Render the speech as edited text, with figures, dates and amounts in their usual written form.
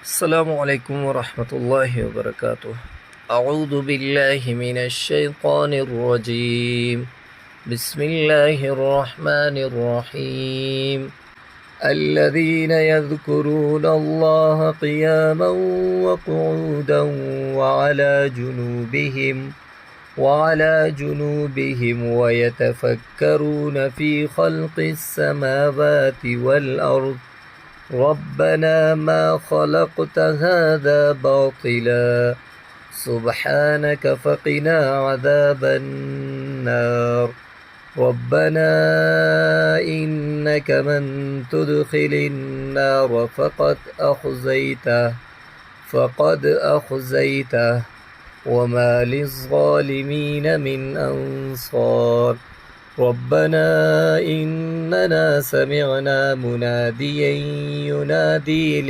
السلام عليكم ورحمة الله وبركاته. أعوذ بالله من الشيطان الرجيم. بسم الله الرحمن الرحيم. الذين يذكرون الله قياما وقعودا وعلى جنوبهم ويتفكرون في خلق السماوات والأرض ربنا ما خلقت هذا باطلا سبحانك فقنا عذاب النار. ربنا إنك من تدخل النار فقد أخزيته وما للظالمين من أنصار. ربنا إننا سمعنا مناديا ينادي